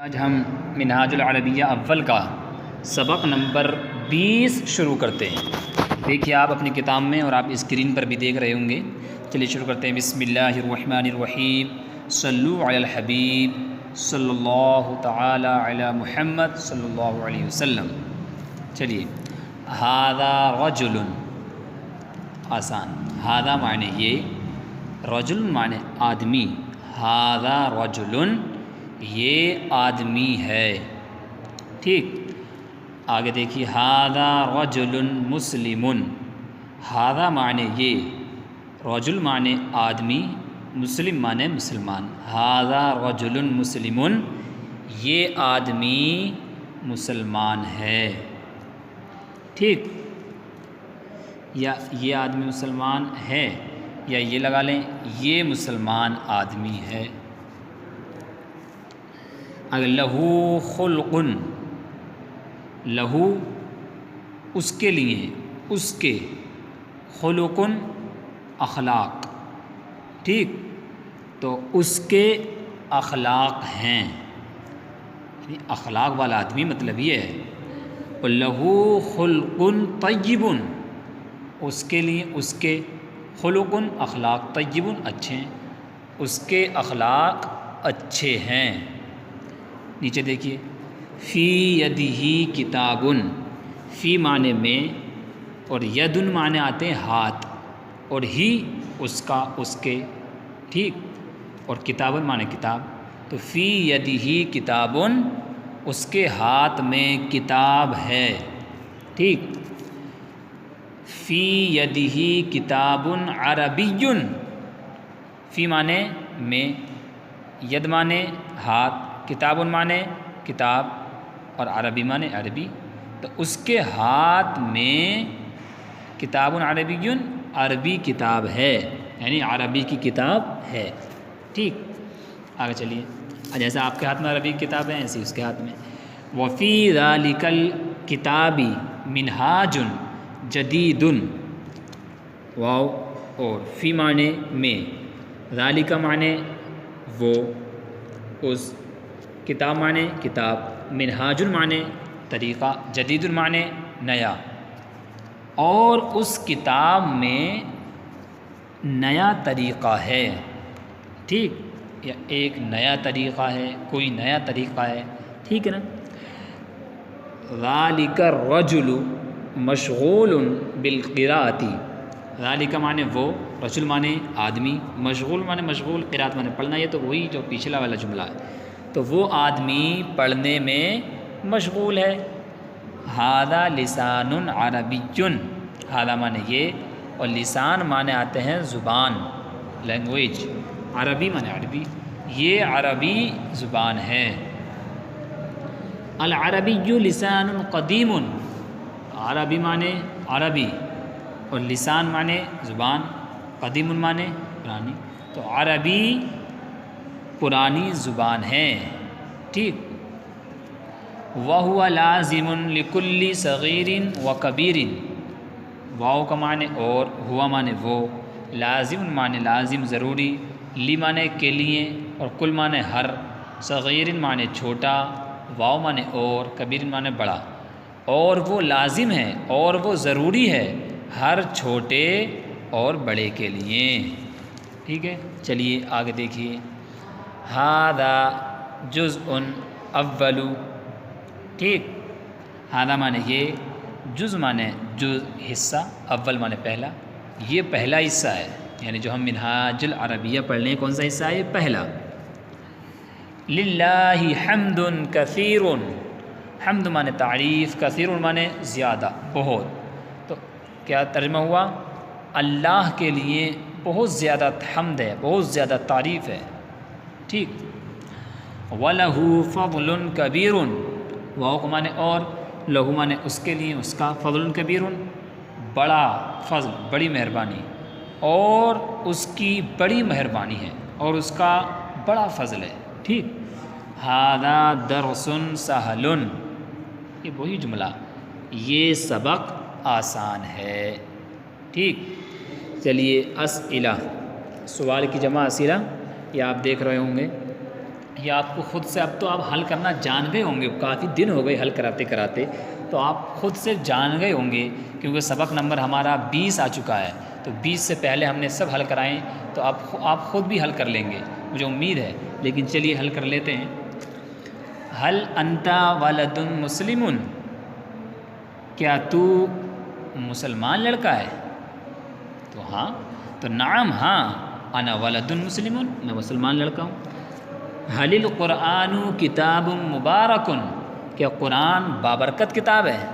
آج ہم منہاج العربیہ اول کا سبق نمبر 20 شروع کرتے ہیں۔ دیکھیے آپ اپنی کتاب میں اور آپ اسکرین پر بھی دیکھ رہے ہوں گے۔ چلیے شروع کرتے ہیں۔ بسم اللہ الرحمن الرحیم، صلو علی الحبیب صلی اللہ تعالی علی محمد صلی اللہ علیہ وسلم۔ چلیے، ھذا رجل، آسان، ھذا معنی یہ، رجل معنی آدمی، ھذا رجل یہ آدمی ہے، ٹھیک۔ آگے دیکھیے، ھذا رجل مسلم، ھذا معنی یہ، رجل معنی آدمی، مسلم معنی مسلمان، ھذا رجل مسلم یہ آدمی مسلمان ہے، ٹھیک۔ یا یہ آدمی مسلمان ہے، یا یہ لگا لیں یہ مسلمان آدمی ہے۔ اگر لہو خلق، لہو اس کے لیے، اس کے، خلق اخلاق، ٹھیک، تو اس کے اخلاق ہیں، اخلاق والا آدمی مطلب یہ ہے۔ لہو خلق طیب، اس کے لیے، اس کے، خلق اخلاق، طیب اچھے ہیں، اس کے اخلاق اچھے ہیں۔ نیچے دیکھیے، فی یدہ کتاب، فی معنی میں، اور ید معنی آتے ہیں ہاتھ، اور ہی اس کا، اس کے، ٹھیک، اور کتاب معنی کتاب، تو فی یدہ کتاب اس کے ہاتھ میں کتاب ہے، ٹھیک۔ فی یدہ کتاب عربی، فی معنی میں، ید معنی ہاتھ، کتاب معنی کتاب، اور عربی معنی عربی، تو اس کے ہاتھ میں کتاب عربی، عربی کتاب ہے، یعنی عربی کی کتاب ہے، ٹھیک۔ آگے چلیے، جیسا آپ کے ہاتھ میں عربی کی کتاب ہے ایسی اس کے ہاتھ میں۔ وفی ذالک الکتاب منہاج جدید، واو اور فی معنی میں، ذالک معنی وہ، اس، کتاب معنی کتاب، منہاج معنی طریقہ، جدید معنی نیا، اور اس کتاب میں نیا طریقہ ہے، ٹھیک، یا ایک نیا طریقہ ہے، کوئی نیا طریقہ ہے، ٹھیک ہے نا۔ ذالک الرجل مشغول بالقراءۃ، ذالک معنی وہ، رجل معنی آدمی، مشغول معنی مشغول، قراءت معنی پڑھنا، یہ تو وہی جو پچھلا والا جملہ ہے، تو وہ آدمی پڑھنے میں مشغول ہے۔ ھذا لسان عربی، ھذا معنی یہ، اور لسان معنی آتے ہیں زبان، لینگویج، عربی معنی عربی، یہ عربی زبان ہے۔ العربی لسان قدیم، عربی معنی عربی، اور لسان معنی زبان، قدیم معنی پرانی، تو عربی پرانی زبان ہے، ٹھیک۔ وَهُوَ لَازِمٌ لِكُلِّ صَغِيرٍ وَكَبِيرٍ، واو کا معنی اور، ہوا معنی وہ، لازم معنی لازم ضروری، لی معنی کے لیے، اور کل معنی ہر، صغیر معنی چھوٹا، واو معنی اور، کبیر معنی بڑا، اور وہ لازم ہے اور وہ ضروری ہے ہر چھوٹے اور بڑے کے لیے، ٹھیک ہے۔ چلیے آگے دیکھیے، ھذا جزء اول، ٹھیک، ھذا معنی یہ، جز معنی جز حصہ، اول معنی پہلا، یہ پہلا حصہ ہے، یعنی جو ہم منہاج العربیہ پڑھ لیں کون سا حصہ ہے؟ یہ پہلا۔ للہ حمد کثیر، حمد معنی تعریف، کثیر معنی زیادہ، بہت، تو کیا ترجمہ ہوا؟ اللہ کے لیے بہت زیادہ حمد ہے، بہت زیادہ تعریف ہے، ٹھیک۔ وَلَهُ فَضْلٌ كَبِيرٌ، واو کو معنی اور، لہو معنی اس کے لیے، اس کا، فضل کبیر بڑا فضل، بڑی مہربانی، اور اس کی بڑی مہربانی ہے، اور اس کا بڑا فضل ہے، ٹھیک۔ ھذا درس سہل، یہ وہی جملہ، یہ سبق آسان ہے، ٹھیک۔ چلیے اسئلہ، سوال کی جمع اسئلہ، یہ آپ دیکھ رہے ہوں گے، یہ آپ کو خود سے، اب تو آپ حل کرنا جان گئے ہوں گے، کافی دن ہو گئے حل کراتے کراتے، تو آپ خود سے جان گئے ہوں گے کیونکہ سبق نمبر ہمارا 20 آ چکا ہے، تو 20 سے پہلے ہم نے سب حل کرائیں، تو آپ خود بھی حل کر لیں گے مجھے امید ہے، لیکن چلیے حل کر لیتے ہیں۔ حل انت ولد مسلم، کیا تو مسلمان لڑکا ہے؟ تو ہاں، تو نعم ہاں، انا ولد مسلم، میں مسلمان لڑکا ہوں۔ حل القرآن کتاب مبارک، کیا قرآن بابرکت کتاب ہے؟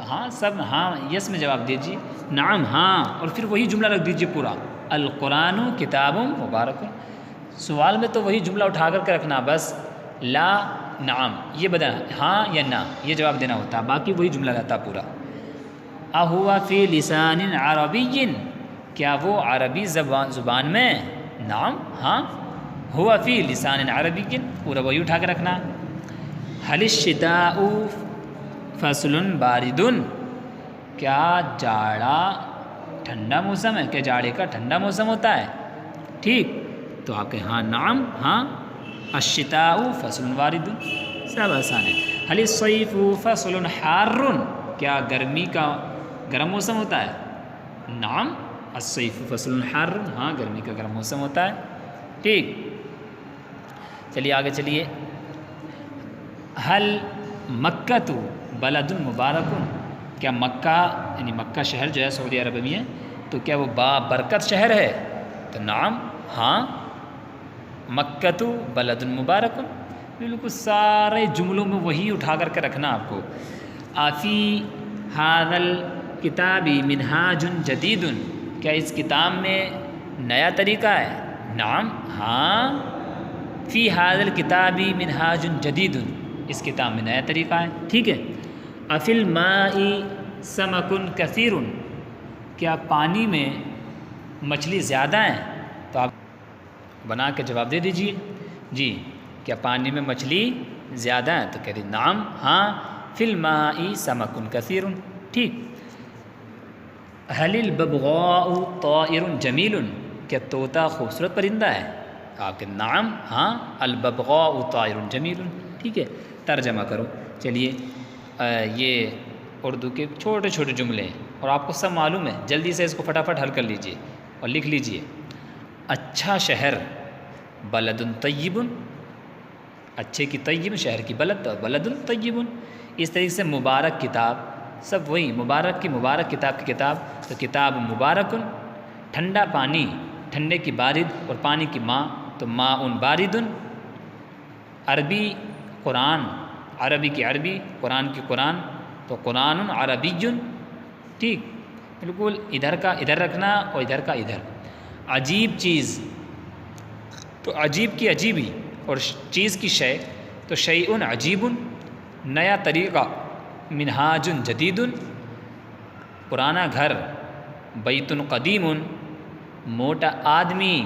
ہاں سب ہاں یس میں جواب دیجیے، نعم ہاں، اور پھر وہی جملہ رکھ دیجیے پورا، القرآن کتاب مبارک۔ سوال میں تو وہی جملہ اٹھا کر کے رکھنا، بس لا نعم یہ بدلنا، ہاں یا نہ یہ جواب دینا ہوتا، باقی وہی جملہ رہتا پورا۔ اہوا فی لسان عربی، کیا وہ عربی زبان میں؟ نعم ہاں، ہوا فی لسان عربی، پورا وہی اٹھا کے رکھنا۔ حل الشتاء فصل بارد، کیا جاڑا ٹھنڈا موسم ہے؟ کیا جاڑے کا ٹھنڈا موسم ہوتا ہے؟ ٹھیک، تو آپ کہیں ہاں نعم ہاں، الشتاء فصل بارد، سب آسان ہے۔ حل الصیف فصل حار، کیا گرمی کا گرم موسم ہوتا ہے؟ نعم الصیف فصل حار، ہاں گرمی کا گرم موسم ہوتا ہے۔ ٹھیک، چلیے آگے چلیے۔ حل مکہ تو بلد مبارک، کیا مکہ یعنی مکہ شہر جو ہے سعودی عرب میں ہے، تو کیا وہ بابرکت شہر ہے؟ تو نعم ہاں، مکہ تو بلد مبارک، بالکل سارے جملوں میں وہی اٹھا کر کے رکھنا آپ کو۔ آفی ھذا الکتاب منہاج جدید، کیا اس کتاب میں نیا طریقہ ہے؟ نعم ہاں، فی ھذا الکتاب منہاج جدید، اس کتاب میں نیا طریقہ ہے۔ ٹھیک ہے۔ افی الماء سمک کثیر، کیا پانی میں مچھلی زیادہ ہیں؟ تو آپ بنا کے جواب دے دیجئے، جی کیا پانی میں مچھلی زیادہ ہیں؟ تو کہہ دیجیے نعم ہاں، فی الماء سمک کثیر۔ ٹھیک۔ حل الببغاء طائر جمیل، کیا طوطا خوبصورت پرندہ ہے؟ آپ کے نعم ہاں، الببغاء طائر جمیل۔ ٹھیک ہے، ترجمہ کرو۔ چلیے یہ اردو کے چھوٹے چھوٹے جملے ہیں اور آپ کو سب معلوم ہے، جلدی سے اس کو فٹافٹ حل کر لیجئے اور لکھ لیجئے۔ اچھا شہر بلد طیب، اچھے کی طیب، شہر کی بلد، بلد طیب۔ اس طریقے سے مبارک کتاب، سب وہی مبارک کی مبارک کتاب کی کتاب، تو کتاب مبارک۔ ٹھنڈا پانی، ٹھنڈے کی بارد اور پانی کی ماں، تو ماء بارد۔ عربی قرآن، عربی کی عربی، قرآن کی قرآن، تو قرآن عربی۔ ٹھیک، بالکل ادھر کا ادھر رکھنا اور ادھر کا ادھر۔ عجیب چیز، تو عجیب کی عجیبی اور چیز کی شے، تو شیء عجیب، نیا طریقہ، منہاج جدید، پرانا گھر، بیت قدیم، موٹا آدمی،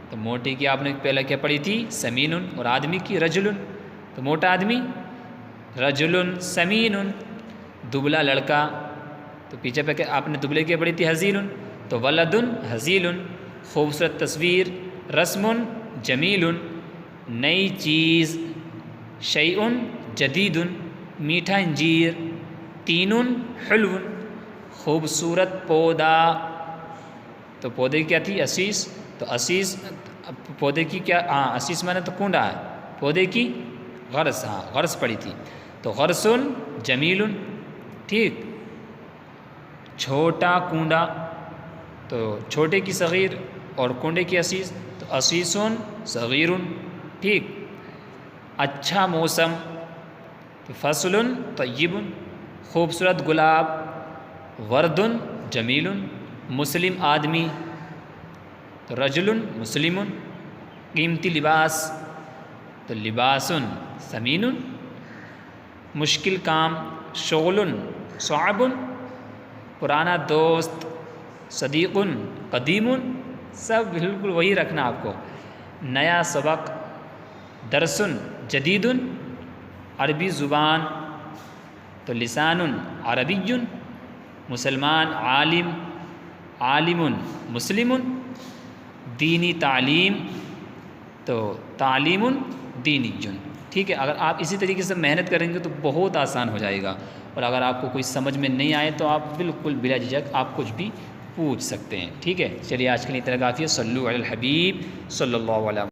تو موٹے کی آپ نے پہلے کیا پڑھی تھی؟ سمین، اور آدمی کی رجل، تو موٹا آدمی رجل سمین، دبلا لڑکا، تو پیچھے پہ آپ نے دبلے کی پڑھی تھی حزیل، تو ولد حزیل، خوبصورت تصویر، رسم جمیل، نئی چیز، شیء جدید، میٹھا انجیر، تین حلو، خوبصورت پودا، تو پودے کی کیا تھی؟ اسیس، تو اسیس پودے کی کیا؟ ہاں اسیس میں نے تو کنڈا ہے، پودے کی غرس، ہاں غرس پڑی تھی، تو غرس جمیل۔ ٹھیک، چھوٹا کنڈا، تو چھوٹے کی صغیر اور کنڈے کی اسیس، تو اسیس صغیر۔ ٹھیک، اچھا موسم، تو فصل طیب، خوبصورت گلاب، ورد جمیل، مسلم آدمی، تو رجل مسلم، قیمتی لباس، تو لباس ثمین، مشکل کام، شغل صعب، پرانا دوست، صدیق قدیم، سب بالکل وہی رکھنا آپ کو۔ نیا سبق، درس جدید، عربی زبان، تو لسان عربی، مسلمان عالم، عالم مسلم، دینی تعلیم، تو تعلیم دینی. ٹھیک ہے، اگر آپ اسی طریقے سے محنت کریں گے تو بہت آسان ہو جائے گا. اور اگر آپ کو کوئی سمجھ میں نہیں آئے تو آپ بالکل بلا جھجک آپ کچھ بھی پوچھ سکتے ہیں. ٹھیک ہے، چلیے آج کے لیے اتنا کافی ہے. صلو علی الحبیب صلی اللہ علیہ